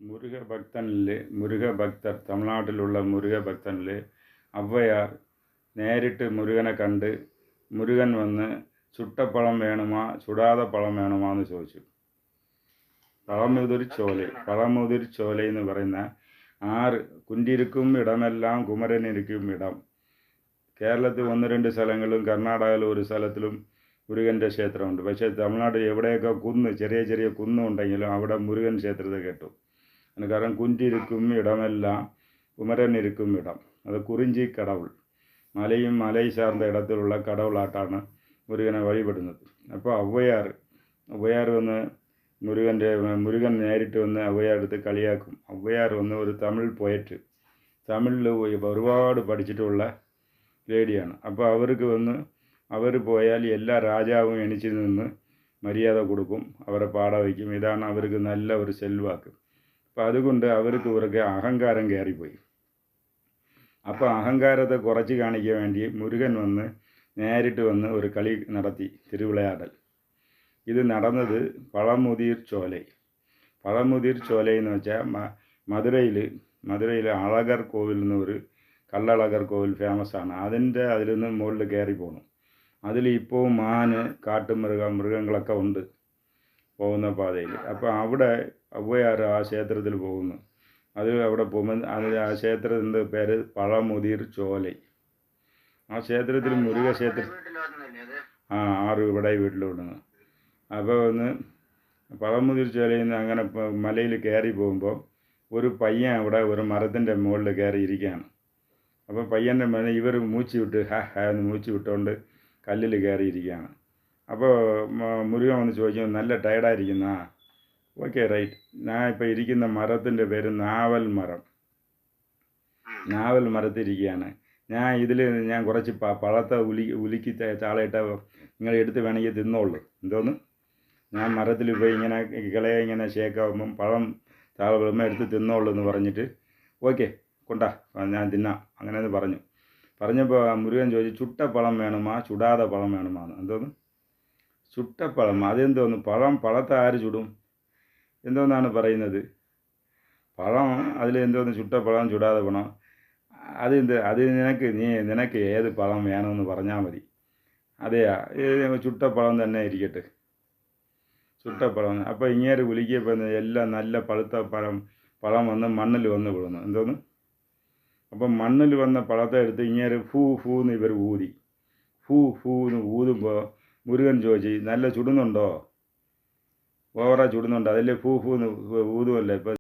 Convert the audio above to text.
മുരുകഭക്തർ തമിഴ്നാട്ടിലുള്ള മുരുകഭക്തനിൽ ഔവ്വയാർ നേരിട്ട് മുരുകനെ കണ്ട് മുരുകൻ വന്ന് ചുട്ടപ്പഴം വേണമാ ചുടാതെ പഴം വേണമാ എന്ന് ചോദിച്ചു. പഴമുതിർ ചോല എന്ന് പറയുന്ന 6 കുന്റിരിക്കും ഇടമെല്ലാം കുമരനിരിക്കും ഇടം. കേരളത്തിൽ 1-2 സ്ഥലങ്ങളിലും കർണാടകയിലും ഒരു സ്ഥലത്തിലും മുരുകൻ്റെ ക്ഷേത്രമുണ്ട്. പക്ഷേ തമിഴ്നാട്ടിൽ എവിടെയൊക്കെ ചെറിയ ചെറിയ കുന്നുണ്ടെങ്കിലും അവിടെ മുരുകൻ ക്ഷേത്രത്തെ കേട്ടു. കാരണം കുന്റിരിക്കും ഇടമെല്ലാം കുമരനിരിക്കും ഇടം. അത് കുറിഞ്ചി കടവുൾ, മലൈ സാർന്ന ഇടത്തിലുള്ള കടവുളായിട്ടാണ് മുരുകനെ വഴിപെടുന്നത്. അപ്പോൾ ഔവ്വയാർ വന്ന് മുരുകൻ നേരിട്ട് വന്ന് ഔവ്വയാർ അടുത്ത് കളിയാക്കും. ഔവ്വയാർ വന്ന് ഒരു തമിഴ് പോയറ്റ്, തമിഴിൽ ഒരുപാട് പഠിച്ചിട്ടുള്ള ലേഡിയാണ്. അപ്പോൾ അവർ പോയാൽ എല്ലാ രാജാവും എണിച്ചു നിന്ന് മര്യാദ കൊടുക്കും, അവരെ പാട വയ്ക്കും. ഇതാണ് അവർക്ക് നല്ല ഒരു സെൽവാക്ക്. അപ്പോൾ അതുകൊണ്ട് ഇവർക്ക് അഹങ്കാരം കയറിപ്പോയി. അപ്പോൾ അഹങ്കാരത്തെ കുറച്ച് കാണിക്കാൻ വേണ്ടി മുരുകൻ നേരിട്ട് വന്ന് ഒരു കളി നടത്തി, തിരുവിളയാടൽ. ഇത് നടന്നത് പഴമുതിർ ചോല എന്ന് വെച്ചാൽ മധുരയിൽ അഴകർ കോവിൽ എന്നൊരു കള്ളഴകർ കോവിൽ ഫേമസ് ആണ്. അതിൽ നിന്ന് മുകളിൽ കയറി പോകണം. അതിൽ ഇപ്പോൾ മാന്, മൃഗങ്ങളൊക്കെ ഉണ്ട് പോകുന്ന പാതയിൽ. അപ്പോൾ അവിടെ ഔവ്വയാർ ആ ക്ഷേത്രത്തിൽ പോകുന്നു. അവിടെ പോകുമ്പോൾ ആ ക്ഷേത്രത്തിൻ്റെ പേര് പഴമുതിർ ചോല. ആ ക്ഷേത്രത്തിൽ മുരുകക്ഷേത്രം ഇവിടെ വീട്ടിലോടുന്നു. അപ്പോൾ പഴമുതിർ ചോലയിൽ നിന്ന് അങ്ങനെ മലയിൽ കയറി പോകുമ്പോൾ ഒരു പയ്യൻ അവിടെ ഒരു മരത്തിൻ്റെ മുകളിൽ കയറി ഇരിക്കുകയാണ്. അപ്പോൾ പയ്യൻ്റെ മേലെ ഇവർ മൂച്ച് വിട്ട് എന്ന് മൂച്ച് വിട്ടുകൊണ്ട് കല്ലിൽ കയറിയിരിക്കുകയാണ്. അപ്പോൾ മുരുകൻ വന്ന് ചോദിക്കും, നല്ല ടയർഡായിരിക്കുന്ന? ഓക്കെ റൈറ്റ്, ഞാൻ ഇപ്പോൾ ഇരിക്കുന്ന മരത്തിൻ്റെ പേര് നാവൽ മരത്തിരിക്കുകയാണ്. ഞാൻ കുറച്ച് പഴത്തെ ഉലുക്കി ചാളയിട്ട നിങ്ങൾ എടുത്ത് വേണമെങ്കിൽ തിന്നോളൂ. എന്തോന്ന്, ഞാൻ മരത്തിൽ പോയി ഇങ്ങനെ ഷേക്കാവുമ്പം പഴം ചാള വിളുമ്പം എടുത്ത് തിന്നോളൂ എന്ന് പറഞ്ഞിട്ട് ഓക്കെ കൊണ്ടാ ഞാൻ തിന്നാം അങ്ങനെയെന്ന് പറഞ്ഞപ്പോൾ മുരുകൻ ചോദിച്ചു, ചുട്ട പഴം വേണമാ ചുടാതെ പഴം വേണമാന്ന്. എന്തോന്ന് ചുട്ടപ്പഴം? അതെന്തോന്ന് പഴത്തെ ആര് ചുടും എന്തോന്നാണ് പറയുന്നത്? പഴം അതിലെന്തോന്ന് ചുട്ടപ്പഴം ചുടാതെ പഴം? അത് നിനക്ക് ഏത് പഴം വേണമെന്ന് പറഞ്ഞാൽ മതി. അതെയാ, ചുട്ടപ്പഴം തന്നെ ഇരിക്കട്ടെ, ചുട്ടപ്പഴം. അപ്പോൾ ഇങ്ങേര് വിളിക്കപ്പോൾ എല്ലാം നല്ല പഴുത്ത പഴം വന്ന് മണ്ണിൽ വന്ന് വീഴുന്നു. എന്തോന്ന്? അപ്പം മണ്ണിൽ വന്ന പഴത്തെ എടുത്ത് ഇങ്ങേര് ഫൂന്ന് ഇവർ ഫൂന്ന് ഊതുമ്പോൾ മുരുകൻ ചോദിച്ചു, നല്ല ചുടുന്നുണ്ടോ? ഓവറാ ചുടുന്നുണ്ടോ? അതല്ലേ ഫൂന്ന് ഊതുമല്ലേ. ഇപ്പം